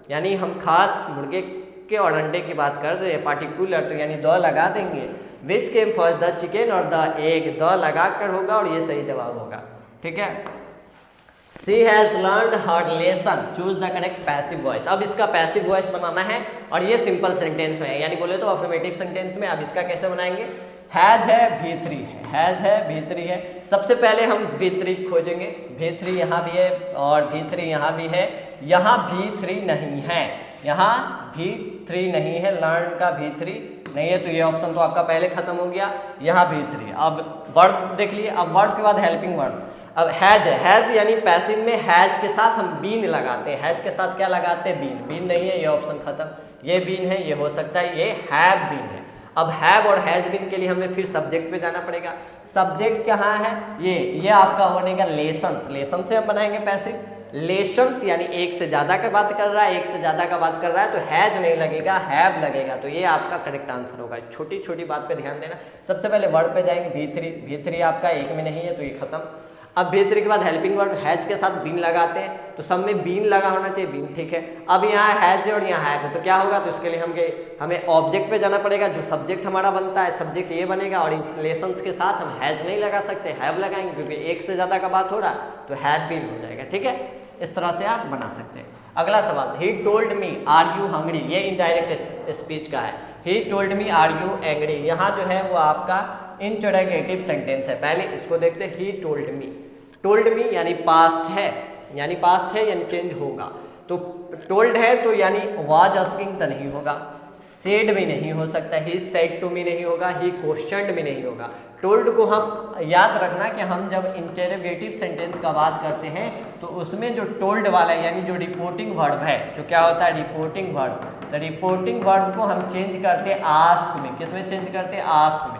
यानी हम खास मुर्गे के और अंडे की बात कर रहे हैं, पार्टिकुलर, तो यानी द लगा देंगे। विच केम फर्स्ट द चिकन और द एग, द लगा कर होगा और ये सही जवाब होगा। ठीक है। She has learned her lesson. Choose the correct passive voice. अब इसका पैसिव वॉइस बनाना है और ये सिंपल सेंटेंस में है, यानी बोले तो अफर्मेटिव सेंटेंस में। अब इसका कैसे बनाएंगे? हैज है V3 है, हैज है V3 है। सबसे पहले हम V3 खोजेंगे। V3 यहाँ भी है और V3 यहाँ भी है। यहाँ V3 नहीं है, यहाँ V3 नहीं है, लर्न का V3 नहीं है, तो ये ऑप्शन तो आपका पहले खत्म हो गया। यहाँ V3। अब वर्ब देख लिए। अब वर्ब के बाद हेल्पिंग वर्ब। अब हैज है, हैज यानी पैसिव में हैज के साथ हम बीन लगाते हैं। हैज के साथ क्या लगाते हैं? बीन। बीन नहीं है, ये ऑप्शन खत्म। ये बीन है, ये हो सकता है, ये हैव बीन है। अब हैव और हैज बीन के लिए हमें फिर सब्जेक्ट पे जाना पड़ेगा। सब्जेक्ट कहाँ है? ये आपका बनेगा लेसन्स। लेसन से हम बनाएंगे पैसिव। लेसन्स यानी एक से ज़्यादा का बात कर रहा है, एक से ज़्यादा का बात कर रहा है, तो हैज नहीं लगेगा, हैव लगेगा। तो ये आपका करेक्ट आंसर होगा। छोटी छोटी बात पे ध्यान देना। सबसे पहले वर्ड पे जाएंगे। V3 आपका एक में नहीं है, तो ये खत्म। अब V3 के बाद हेल्पिंग वर्ब हैज के साथ बीन लगाते हैं, तो सब में बीन लगा होना चाहिए, बीन। ठीक है। अब यहाँ हैज है और यहाँ हैव है, तो क्या होगा? तो इसके लिए हमें ऑब्जेक्ट पे जाना पड़ेगा। जो सब्जेक्ट हमारा बनता है, सब्जेक्ट ये बनेगा, और इस लेसन्स के साथ हम हैज नहीं लगा सकते, हैव लगाएंगे, क्योंकि एक से ज़्यादा का बात हो रहा है, तो हैव बीन हो जाएगा। ठीक है। इस तरह से आप बना सकते हैं। अगला सवाल, he told me are you hungry. ये इनडायरेक्ट स्पीच का है। He told me are you angry, यहाँ जो है वो आपका इंटरोगेटिव सेंटेंस है। पहले इसको देखते हैं। ही टोल्ड मी, टोल्ड मी यानी पास्ट है, यानी पास्ट है यानी चेंज होगा। तो टोल्ड है तो यानी वाज आस्किंग तो नहीं होगा, सेड भी नहीं हो सकता, ही सेड टू मी नहीं होगा, ही क्वेश्चनड भी नहीं होगा। टोल्ड को हम याद रखना कि हम जब इंटरोगेटिव सेंटेंस का बात करते हैं तो उसमें जो टोल्ड वाला है यानी जो रिपोर्टिंग वर्ब है, जो क्या होता है? Reporting verb. तो रिपोर्टिंग वर्ब को हम चेंज करते हैं आस्क में। किस में चेंज करते हैं? आस्क में।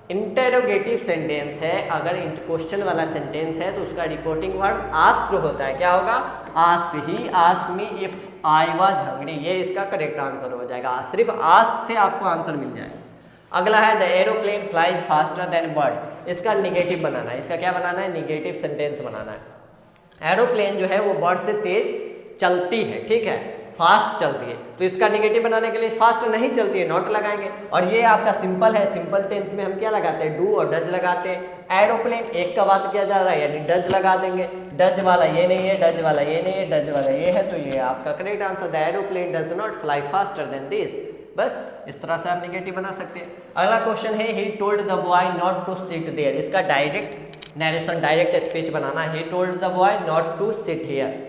इंटेरोगेटिव सेंटेंस है, अगर क्वेश्चन वाला सेंटेंस है तो उसका रिपोर्टिंग वर्ब आस्क होता है। क्या होगा? Ask. He ask me if I was hungry, ये इसका करेक्ट आंसर हो जाएगा। सिर्फ आस्क से आपको आंसर मिल जाएगा। अगला है the aeroplane flies faster than bird, इसका निगेटिव बनाना है। इसका क्या बनाना है? निगेटिव सेंटेंस बनाना है। एरोप्लेन जो है वो बर्ड से तेज चलती है, ठीक है, फास्ट चलती है, तो इसका निगेटिव बनाने के लिए फास्ट नहीं चलती है, नॉट लगाएंगे। और ये आपका सिंपल है, सिंपल टेंस में हम क्या लगाते हैं? डू और डज लगाते हैं। एरोप्लेन एक का बात किया जा रहा है यानी डज लगा देंगे। डज वाला ये नहीं है, डज वाला ये नहीं है, डज वाला ये है, तो ये आपका correct answer. The aeroplane does not fly faster than this. बस इस तरह से आप निगेटिव बना सकते हैं। अगला क्वेश्चन है he told the boy not to sit there, इसका डायरेक्ट नरेशन, डायरेक्ट स्पीच बनाना है। He told the boy not to sit here.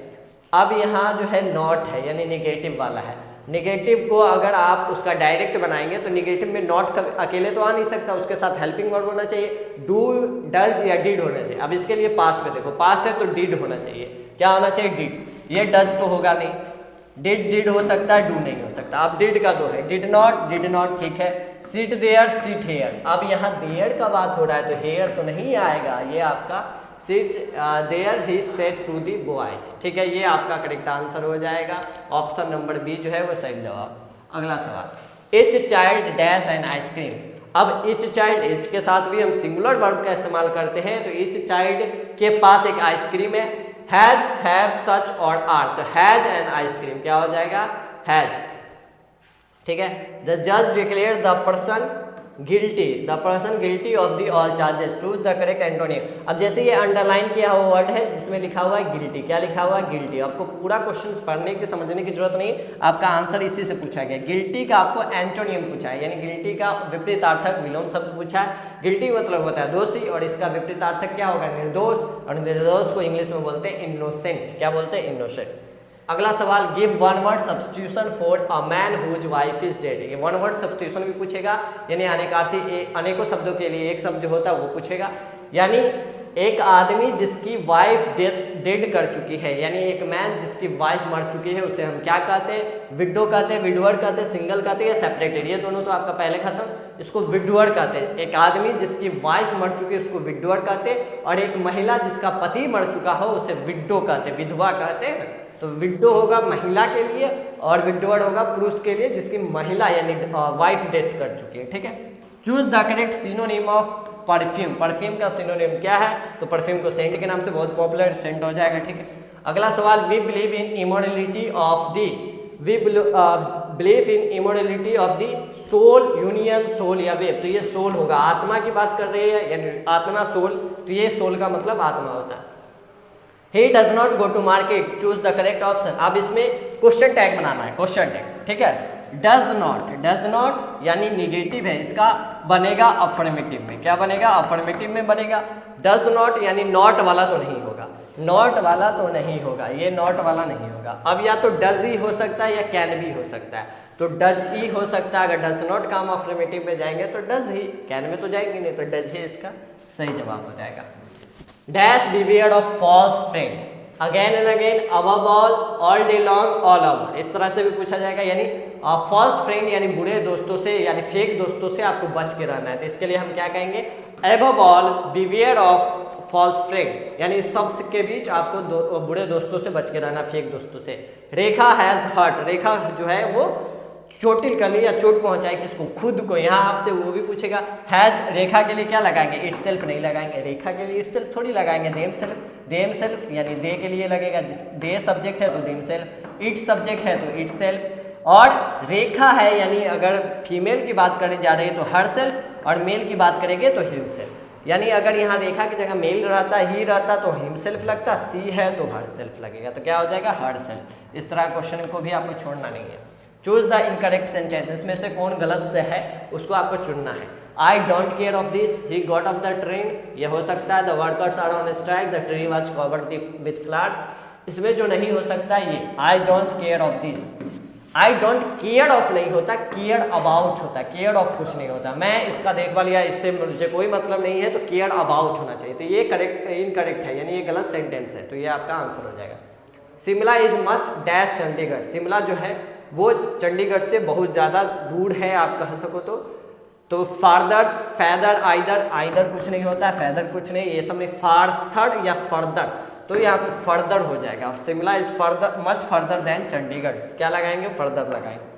अब यहाँ जो है नॉट है यानी निगेटिव वाला है। निगेटिव को अगर आप उसका डायरेक्ट बनाएंगे तो निगेटिव में नॉट अकेले तो आ नहीं सकता, उसके साथ हेल्पिंग वर्ब होना चाहिए, डू डज या डिड होना चाहिए। अब इसके लिए पास्ट में देखो, पास्ट है तो डिड होना चाहिए। क्या होना चाहिए? डिड। ये डज तो होगा नहीं, डिड हो सकता है, डू नहीं हो सकता। अब डिड का दो है, डिड नॉट, ठीक है। Sit there, sit here. अब यहाँ देयर का बात हो रहा है तो हेयर तो नहीं आएगा, ये आपका sit there he said to the boy, ठीक है, ये आपका करेक्ट आंसर हो जाएगा। ऑप्शन नंबर बी जो है वो सही जवाब। अगला सवाल, etch child dash an ice cream. अब इच चाइल्ड, इच के साथ भी हम सिंगुलर वर्ब का इस्तेमाल करते हैं, तो इच चाइल्ड के पास एक आइसक्रीम है। हैज, हैव, सच और आर, तो हैज एन आइसक्रीम क्या हो जाएगा? हैज, ठीक है। द जज declare the person guilty, the person guilty of the all charges, choose the correct antonym. अब जैसे ये अंडरलाइन किया हुआ वर्ड है जिसमें लिखा हुआ है गिल्टी, क्या लिखा हुआ है? गिल्टी। आपको पूरा क्वेश्चन पढ़ने की समझने की जरूरत नहीं, आपका आंसर इसी से पूछा गया। गिल्टी का आपको एंटोनियम पूछा है, यानी गिल्टी का विपरीतार्थक विलोम शब्द पूछा है। गिल्टी मतलब होता है दोषी और इसका विपरीतार्थक क्या होगा? निर्दोष, और निर्दोष को इंग्लिश में बोलते हैं इनोसेंट। क्या बोलते हैं? इनोसेंट। अगला सवाल, give one word substitution for a man whose wife is dead. ये वन वर्ड सब्स्टिट्यूशन भी पूछेगा, यानी अनेकार्थी अनेकों शब्दों के लिए एक शब्द जो होता है वो पूछेगा। यानी एक आदमी जिसकी वाइफ डेड कर चुकी है, यानी एक मैन जिसकी वाइफ मर चुकी है, उसे हम क्या कहते हैं? विडो कहते हैं, विडोअर कहते हैं, सिंगल कहते हैं या सेपरेटेड, ये दोनों तो आपका पहले खत्म। इसको विडोअर कहते हैं। एक आदमी जिसकी वाइफ मर चुकी है उसको विडोअर कहते हैं, और एक महिला जिसका पति मर चुका हो उसे विडो कहते हैं, विधवा कहते हैं। तो विडो होगा महिला के लिए और विडोअर होगा पुरुष के लिए जिसकी महिला यानी वाइफ डेथ कर चुकी है, ठीक है। Choose the correct synonym of perfume. Perfume का सिनोनिम क्या है? तो परफ्यूम को सेंट के नाम से बहुत पॉपुलर, सेंट हो जाएगा, ठीक है। अगला सवाल, we believe in immorality of the, we believe in immorality of the soul union, soul या वेब, तो ये सोल होगा, आत्मा की बात कर रही है, यानी आत्मा सोल, तो ये सोल का मतलब आत्मा होता है। He does not go to market, choose the correct option। अब इसमें क्वेश्चन टैग बनाना है, क्वेश्चन टैग, ठीक है। डज नॉट यानी निगेटिव है, इसका बनेगा अफर्मेटिव में। क्या बनेगा? अफर्मेटिव में बनेगा। डज नॉट यानी नॉट वाला तो नहीं होगा, नॉट वाला तो नहीं होगा, ये नॉट वाला नहीं होगा। अब या तो डज ही हो सकता है या कैन भी हो सकता है, तो डज ही हो सकता है। अगर डज नॉट का हम अफर्मेटिव में जाएंगे तो डज ही, कैन में तो जाएंगे नहीं, तो डज ही इसका सही जवाब हो जाएगा। Dash beware of false friend, again and again, above all day long, all over, इस तरह से भी पूछा जाएगा। यानी फॉल्स फ्रेंड यानी बुरे दोस्तों से यानी फेक दोस्तों से आपको बच के रहना है, तो इसके लिए हम क्या कहेंगे? Above all beware of false friend, यानी सब के बीच आपको बुरे दोस्तों से बच के रहना, फेक दोस्तों से। रेखा हैज हर्ट, रेखा जो है वो चोटिल कर ली या चोट पहुंचाई किसको? खुद को। यहाँ आपसे वो भी पूछेगा। हैज रेखा के लिए क्या लगाएंगे? इटसेल्फ नहीं लगाएंगे, रेखा के लिए इटसेल्फ थोड़ी लगाएंगे, देमसेल्फ यानी दे के लिए लगेगा। जिस दे सब्जेक्ट है तो देमसेल्फ, इट सब्जेक्ट है तो इटसेल्फ, और रेखा है यानी अगर फीमेल की बात करी जा रही है तो हरसेल्फ, और मेल की बात करेंगे तो हिमसेल्फ। यानी अगर यहाँ रेखा की जगह मेल रहता, ही रहता तो हिमसेल्फ लगता, सी है तो हरसेल्फ लगेगा, तो क्या हो जाएगा? हरसेल्फ। इस तरह क्वेश्चन को भी आपको छोड़ना नहीं है। चूज द इनकरेक्ट सेंटेंस, इसमें से कौन गलत से है उसको आपको चुनना है। I don't care of this, he got off the train, ये हो सकता है। The workers are on strike, the tree was covered with flowers. इसमें जो नहीं हो सकता ये I don't care of this. I don't care of नहीं होता, केयर अबाउट होता है, केयर ऑफ कुछ नहीं होता। मैं इसका देखभाल या इससे मुझे कोई मतलब नहीं है, तो केयर अबाउट होना चाहिए, तो ये करेक्ट इनकरेक्ट है, यानी ये गलत सेंटेंस है, तो ये आपका आंसर हो जाएगा। Shimla is much dash Chandigarh, Shimla जो है वो चंडीगढ़ से बहुत ज़्यादा दूर है, आप कह सको तो तो फादर, फैदर, आइदर, आइदर कुछ नहीं होता है, फैदर कुछ नहीं, ये सब में फार्थर या फर्दर, तो यहाँ पे फर्दर हो जाएगा। और Shimla is further, much further than Chandigarh, क्या लगाएंगे, फर्दर लगाएंगे।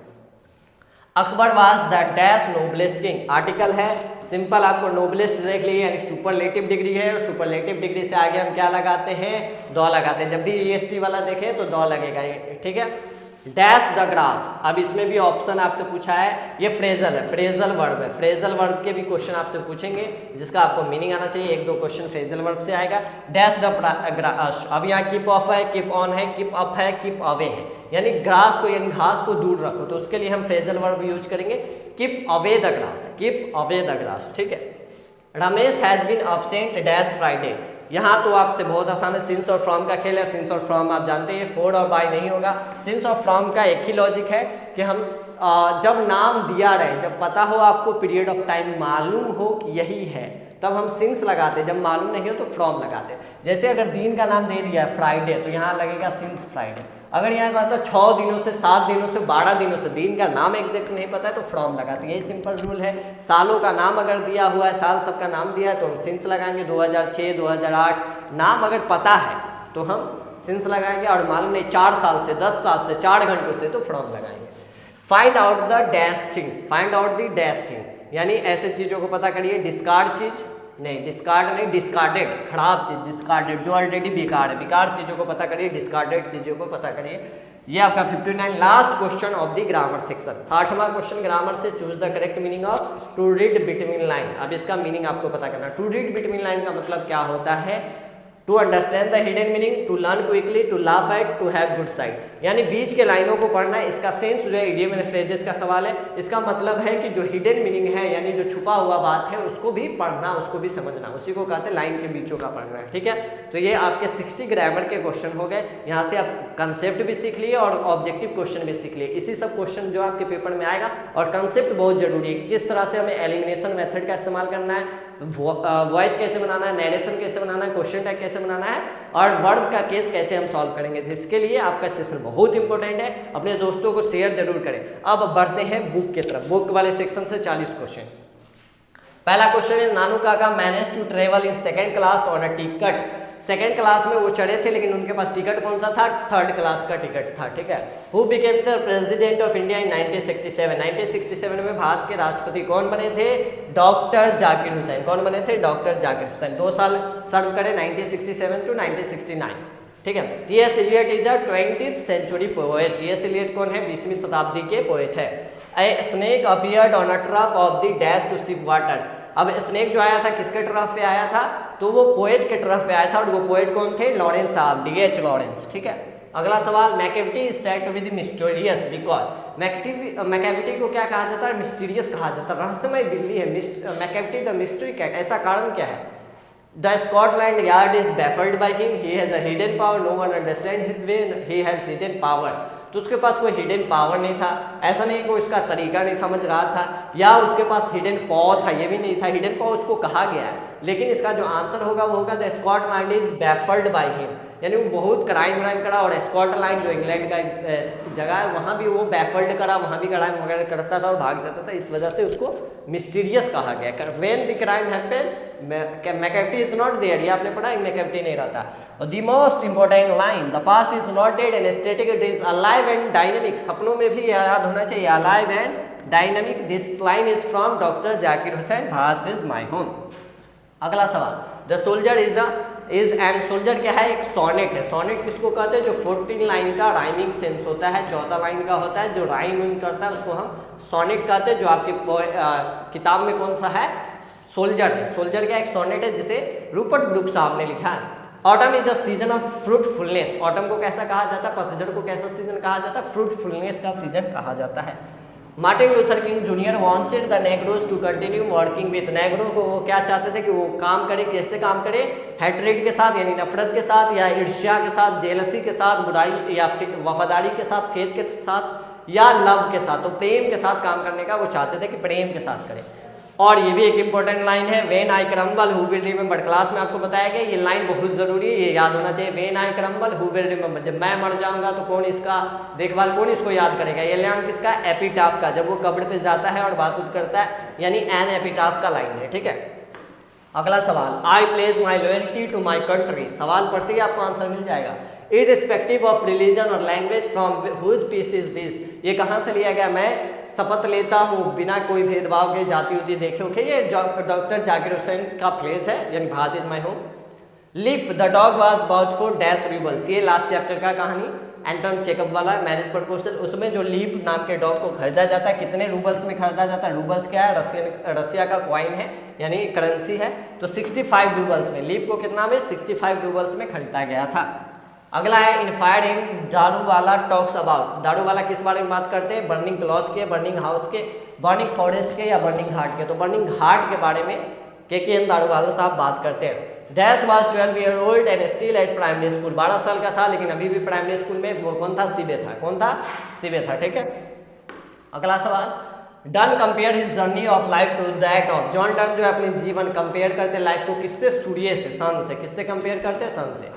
Akbar was the dash noblest king, article है, सिंपल आपको नोबलेस्ट देख लीजिए यानी सुपरलेटिव डिग्री है, और सुपरलेटिव डिग्री से आगे हम क्या लगाते हैं, द लगाते हैं। जब भी EST वाला देखें तो द लगेगा, ठीक है। डैश द ग्रास, अब इसमें भी ऑप्शन आपसे पूछा है, ये फ्रेजल है, फ्रेजल वर्ब है, फ्रेजल वर्ब के भी क्वेश्चन आपसे पूछेंगे जिसका आपको मीनिंग आना चाहिए, एक दो क्वेश्चन फ्रेजल वर्ब से आएगा। डैश द ग्रास, अब यहाँ कीप ऑफ है, कीप ऑन है, कीप अप है, कीप अवे है, यानी ग्रास को यानी घास को दूर रखो, तो उसके लिए हम फ्रेजल वर्ब यूज करेंगे, keep away the grass, keep away the grass, ठीक है। Ramesh has been absent dash Friday, यहाँ तो आपसे बहुत आसान है, सिंस और फ्रॉम का खेल है, सिंस और फ्रॉम आप जानते हैं, फॉर और बाय नहीं होगा। सिंस और फ्रॉम का एक ही लॉजिक है कि हम जब नाम दिया रहे, जब पता हो आपको, पीरियड ऑफ टाइम मालूम हो कि यही है, तब हम सिंस लगाते, जब मालूम नहीं हो तो फ्रॉम लगाते। जैसे अगर दिन का नाम दे दिया है फ्राइडे, तो यहाँ लगेगा सिंस फ्राइडे। अगर यहाँ कहता है 6 दिनों से, 7 दिनों से, 12 दिनों से, दिन का नाम एग्जैक्ट नहीं पता है तो फ्रॉम लगाते, यही सिंपल रूल है। सालों का नाम अगर दिया हुआ है, साल सबका नाम दिया है तो हम सिंस लगाएंगे, 2006, 2008, नाम अगर पता है तो हम सिंस लगाएंगे, और मालूम नहीं 4 साल से, 10 साल से, 4 घंटों से तो फ्रॉम लगाएंगे। Find out the dash thing, find out the dash thing, यानी ऐसे चीज़ों को पता करिए, डिस्कार्ड चीज नहीं, डिस्कार्ड नहीं, डिस्कार्डेड, खराब चीज, डिस्कार्डेड जो ऑलरेडी बेकार है, बेकार चीज़ों को पता करिए, डिस्कार्डेड चीज़ों को पता करिए। ये आपका 59 last question of the grammar section, 60वां क्वेश्चन ग्रामर से, choose the correct meaning of to read between line. अब इसका मीनिंग आपको पता करना, टू रीड बिटवीन लाइन का मतलब क्या होता है, to understand the hidden meaning, to learn quickly, to laugh at, to have good side, यानी बीच के लाइनों को पढ़ना है। इसका सेंस जो है, इडियम एंड फ्रेजेस का सवाल है, इसका मतलब है कि जो हिडन मीनिंग है यानी जो छुपा हुआ बात है उसको भी पढ़ना, उसको भी समझना, उसी को कहते हैं लाइन के बीचों का पढ़ना है, ठीक है। तो ये आपके 60 ग्रामर के क्वेश्चन हो गए, यहाँ से आप कंसेप्ट भी सीख लिए और ऑब्जेक्टिव क्वेश्चन भी सीख लिए। इसी सब क्वेश्चन जो आपके पेपर में आएगा, और कंसेप्ट बहुत जरूरी है, किस तरह से हमें एलिमिनेशन मेथड का इस्तेमाल करना है, वॉइस कैसे बनाना है, नरेशन कैसे बनाना है, क्वेश्चन टैग कैसे बनाना है, और वर्ब का केस कैसे हम सॉल्व करेंगे। इसके लिए आपका सेशन बहुत इंपॉर्टेंट है, अपने दोस्तों को शेयर जरूर करें। अब बढ़ते हैं बुक की तरफ, बुक वाले सेक्शन से 40 क्वेश्चन। पहला क्वेश्चन है, Nanu Kaka manage to travel in second class on a ticket, second class में वो चढ़े थे लेकिन उनके पास टिकट कौन सा था, थर्ड क्लास का टिकट था, ठीक है। Who became the president of India in 1967, 1967 में भारत के राष्ट्रपति कौन बने थे, डॉक्टर जाकिर हुसैन, कौन बने थे, डॉक्टर जाकिर हुसैन। 2 साल सर्व करे, 1967 टू 1969, ठीक है। T S. Eliot is a 20th century poet, T S. Eliot कौन है, 20वीं शताब्दी के पोएट है। A snake appeared on a trough of the dash to sip water, अब स्नेक जो आया था किसके तरफ पे आया था, तो वो पोएट के तरफ पे आया था, और वो पोएट कौन थे, लॉरेंस साहब, D.H. लॉरेंस, ठीक है। अगला सवाल, Macavity is said with mysterious because, Macavity को क्या कहा जाता है, मिस्टीरियस कहा जाता है, रहस्यमय बिल्ली है, मैकेविटी द मिस्ट्री कैट, ऐसा कारण क्या है। The Scotland Yard is baffled by him, he has a hidden power, no one understand his way, he has hidden power, तो उसके पास कोई हिडन पावर नहीं था, ऐसा नहीं कि उसका तरीका नहीं समझ रहा था, या उसके पास हिडन पॉ था, ये भी नहीं था, हिडन पॉ उसको कहा गया है, लेकिन इसका जो आंसर होगा वो होगा the Scotland is baffled by him, यानी वो बहुत क्राइम व्राइम करा, और स्कॉटलैंड जो इंग्लैंड का जगह है वहाँ भी वो बैफल्ड करा, वहाँ भी क्राइम वगैरह करता था और भाग जाता था, इस वजह से उसको मिस्टीरियस कहा गया। When the crime happened Macavity is not there, ये आपने पढ़ा, मैकेविटी नहीं रहता। और the most important line, the past is not dead and static, it is alive and dynamic, सपनों में भी याद होना चाहिए, alive and dynamic, this line is from doctor Zakir Hussain, Bharat is my home. अगला सवाल, the soldier is and, soldier क्या है, एक सोनेट है, सोनेट किसको कहते हैं, जो 14 लाइन का राइमिंग सेंस होता है, 14 लाइन का होता है, जो राइम करता है उसको हम सोनेट कहते हैं। जो आपके किताब में कौन सा है, सोल्जर है, सोल्जर क्या एक सोनेट है जिसे रूपर्ट ब्रूक साहब ने लिखा है। Autumn is a season of fruitfulness, autumn को कैसा कहा जाता है, पतझड़ को कैसा सीजन कहा जाता है, फ्रूटफुलनेस का सीजन कहा जाता है। Martin Luther King Junior wanted the negroes to continue working with, negro को वो क्या चाहते थे कि वो काम करे, कैसे काम करे, हेट्रेड के साथ यानी नफरत के साथ, या ईर्ष्या के साथ, जेलसी के साथ, बुराई या वफादारी के साथ, फेथ के साथ, या लव के साथ, तो प्रेम के साथ काम करने का वो चाहते थे कि प्रेम के साथ करें। और ये भी एक इंपॉर्टेंट लाइन है, when I crumble who will remember. Class में आपको बताया गया ये लाइन बहुत जरूरी है, ये याद होना चाहिए। When I crumble who will remember, जब मैं मर जाऊंगा तो कौन इसका देखभाल, कौन इसको याद करेगा। ये लाइन किसका, एपिटाफ का, जब वो कब्र पे जाता है और बात करता है, यानी एन एपिटाफ का लाइन है, ठीक है। अगला सवाल, I pledge my loyalty to my country. सवाल पढ़ते ही आपको आंसर मिल जाएगा। इररिस्पेक्टिव ऑफ रिलीजन और language from whose piece is this. ये कहाँ से लिया गया, मैं शपथ लेता हूँ बिना कोई भेदभाव के, जाति उति देखे उखे। ये डॉक्टर जाकिर हुसैन का फ्रेज है, यानी Bharat is my home. Leap the dog was bought for dash roubles. ये लास्ट चैप्टर का कहानी एंटन चेकअप वाला मैरिज प्रपोजल, उसमें जो लीप नाम के डॉग को खरीदा जाता है, कितने रूबल्स में खरीदा जाता है। रूबल्स क्या है, रसिया का कॉइन है, यानी करेंसी है। तो 65 रूबल्स में, लीप को कितना में 65 रूबल्स में खरीदा गया था। अगला है, इनफायर्ड इन दारूवाला टॉक्स अबाउट। दारूवाला किस बारे में बात करते हैं, बर्निंग क्लॉथ के, बर्निंग हाउस के, बर्निंग फॉरेस्ट के या बर्निंग हार्ट के। तो बर्निंग हार्ट के बारे में के दारूवाला साहब बात करते हैं। Dash was 12 year old and still at primary school. 12 साल का था लेकिन अभी भी प्राइमरी स्कूल में। वो कौन था, सिबे था। कौन था, सिबे था, ठीक है। अगला सवाल, Donne compare his journey of life to that of. John Donne जो है अपने जीवन कंपेयर करते लाइफ को किससे, सूर्य से, सन से। किससे कंपेयर करते, सन से।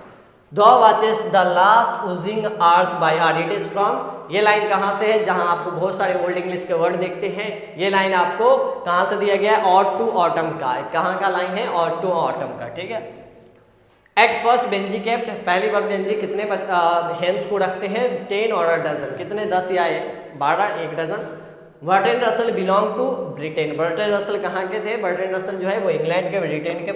The watches the last Ojing hours bye her, it is from. ये लाइन कहाँ से है, जहां आपको बहुत सारे ओल्ड इंग्लिश के वर्ड देखते हैं। ये लाइन आपको कहाँ से दिया गया है, ऑट टू ऑटम का। कहाँ का लाइन है, ऑट टू ऑटम का, ठीक है। एट फर्स्ट बेंजी केप्ट, पहली बार बेंजी कितने हेन्स को रखते हैं, 10 और अ डजन। कितने, 10 या 12, 1 dozen. Bertrand Russell belong to Britain. Bertrand Russell कहाँ के थे, बर्ट्रैंड रसल जो है वो इंग्लैंड के, ब्रिटेन के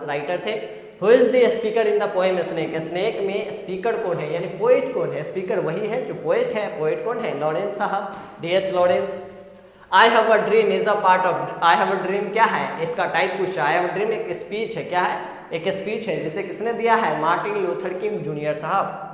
राइटर थे। Who is the speaker in the poem snake. Snake में स्पीकर कौन है, यानी पोएट कौन है। स्पीकर वही है जो पोएट है। पोएट कौन है, लॉरेंस साहब, D.H. Lawrence. I have a dream is a part of. I have a dream क्या है, इसका टाइप पूछ रहा है। आई हैव अ ड्रीम एक स्पीच है, क्या है, एक स्पीच है, जिसे किसने दिया है, मार्टिन लूथर किंग जूनियर साहब।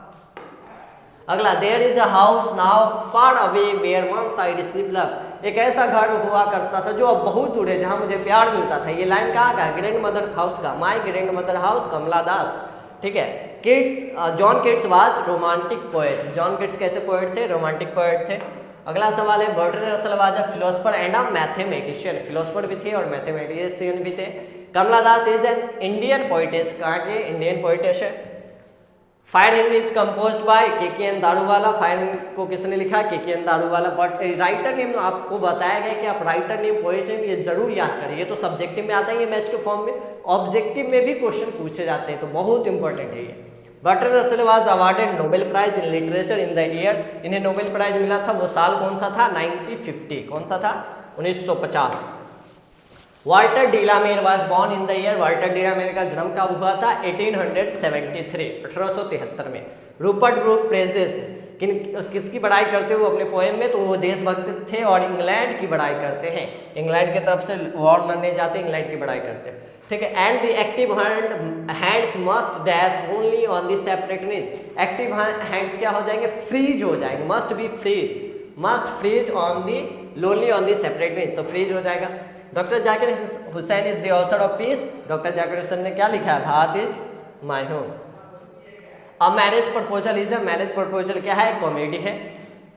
अगला, there is a house now far away where once I receive love. एक ऐसा घर हुआ करता था जो अब बहुत दूर है, जहां मुझे प्यार मिलता था। ये लाइन कहाँ का, ग्रैंड मदर हाउस का। My grand mother house, Kamala Das, ठीक है। Keats, John Keats was romantic poet. John Keats कैसे पोएट थे, रोमांटिक पोएट थे। अगला सवाल है, Bertrand Russell was a philosopher and a mathematician. Philosopher भी थे और मैथमेटिशियन भी थे। Kamala Das is an Indian poetess, कहाँ के, इंडियन पोइटेस है। Fire hymn is composed by K N. Daruwalla. Fire hymn को किसने लिखा, K N. Daruwalla. But writer name आपको बताया गया कि आप राइटर नेम, पोएट नेम ये जरूर याद करें। ये तो सब्जेक्टिव में आता है, ये मैच के फॉर्म में, ऑब्जेक्टिव में भी क्वेश्चन पूछे जाते हैं, तो बहुत इंपॉर्टेंट है ये। Bertrand Russell was awarded Nobel prize in literature in the year. इन्हें नोबेल प्राइज मिला था, वो साल कौन सा था, 1950। कौन सा था, 1950। Walter de la Mare was born in the year. Walter de la Mare का जन्म कब हुआ था, 1873, 1873 में। रूपर्ट ब्रूक प्रेजेस किसकी बड़ाई करते हुए अपने पोएम में, तो वो देशभक्त थे और इंग्लैंड की बड़ाई करते हैं। इंग्लैंड की तरफ से वॉर लड़ने जाते, इंग्लैंड की बड़ाई करते हैं, ठीक है। And the active hands must dash only on the separate need. Active hands क्या हो जाएंगे, फ्रीज हो जाएंगे, must be freeze, must freeze on the lonely on the separate need, तो फ्रीज हो जाएगा। Doctor Zakir Hussain is the author of peace. Doctor Zakir Hussain ने क्या लिखा है, Bharat is my home. A marriage proposal is a, marriage proposal क्या है, कॉमेडी है।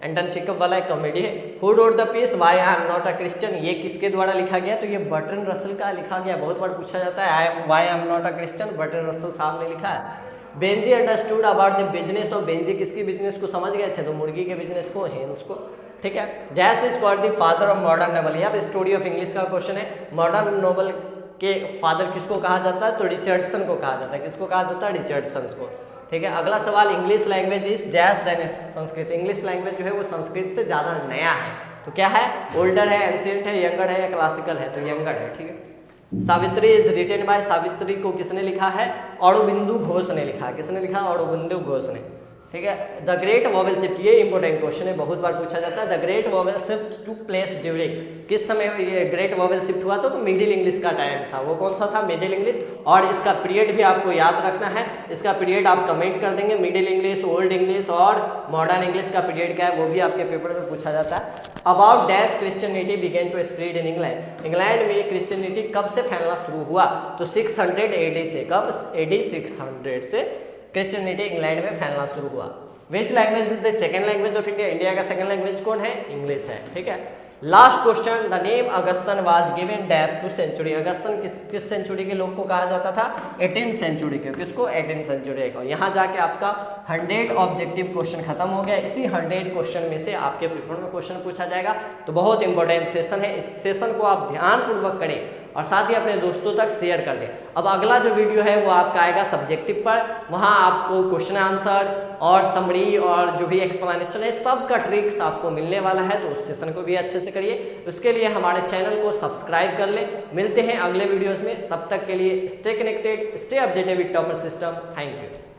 एंटन चेकअप वाला एक कॉमेडी है। Who wrote the peace, why I am not a Christian, ये किसके द्वारा लिखा गया, तो ये बर्ट्रैंड रसल का लिखा गया। बहुत बार पूछा जाता है why I am not a Christian, Bertrand Russell साहब ने लिखा है। Benji understood about the business of. Benji किसकी बिजनेस को समझ गए थे, तो मुर्गी के बिजनेस को, हेन्स को, ठीक है। Dash is called the father of modern novel. यहाँ पे स्टोरी ऑफ इंग्लिश का क्वेश्चन है। मॉडर्न नॉवल के फादर किसको कहा जाता है, तो रिचर्डसन को कहा जाता है। किसको कहा जाता है, रिचर्डसन को, ठीक है। अगला सवाल, English language is dash than Sanskrit. English language जो है वो संस्कृत से ज़्यादा नया है, तो क्या है, ओल्डर है, एंशिएंट है, यंगर है या क्लासिकल है, तो यंगर है, ठीक है। Savitri is written by. Savitri को किसने लिखा है, औरोबिंदु घोष ने लिखा है। किसने लिखा, औरोबिंदु घोष ने, ठीक है। द ग्रेट वॉवेल शिफ्ट, ये इंपॉर्टेंट क्वेश्चन है, बहुत बार पूछा जाता है। The great vowel shift to place during, किस समय ये ग्रेट वॉवेल शिफ्ट हुआ था, तो मिडिल इंग्लिश का टाइम था। वो कौन सा था, मिडिल इंग्लिश। और इसका पीरियड भी आपको याद रखना है। इसका पीरियड आप कमेंट कर देंगे, मिडिल इंग्लिश, ओल्ड इंग्लिश और मॉडर्न इंग्लिश का पीरियड क्या है, वो भी आपके पेपर में पूछा जाता है। About dash Christianity begin to spread in England. England में क्रिश्चियनिटी कब से फैलना शुरू हुआ, तो 600 AD से। कब, AD 600 से क्रिश्चियनिटी इंग्लैंड में फैलना शुरू हुआ। Which language is the second language of India. India का सेकंड लैंग्वेज कौन है, इंग्लिश है, ठीक है। Last question, the name Augustan was given dash to century. Augustan किस सेंचुरी के लोग को कहा जाता था? 18th सेंचुरी के। किसको? 18th सेंचुरी को। यहाँ जाके आपका 100 ऑब्जेक्टिव क्वेश्चन खत्म हो गया। इसी 100 क्वेश्चन में से आपके पेपर में क्वेश्चन पूछा जाएगा। तो बहुत इंपॉर्टेंट सेशन है, इस सेशन को आप ध्यानपूर्वक करें और साथ ही अपने दोस्तों तक शेयर कर दें। अब अगला जो वीडियो है वो आपका आएगा सब्जेक्टिव पर, वहाँ आपको क्वेश्चन आंसर और समरी और जो भी एक्सप्लेनेशन है सबका ट्रिक्स आपको मिलने वाला है, तो उस सेशन को भी अच्छे से करिए। उसके लिए हमारे चैनल को सब्सक्राइब कर ले। मिलते हैं अगले वीडियोज़ में, तब तक के लिए stay connected, stay updated with topper system. Thank you.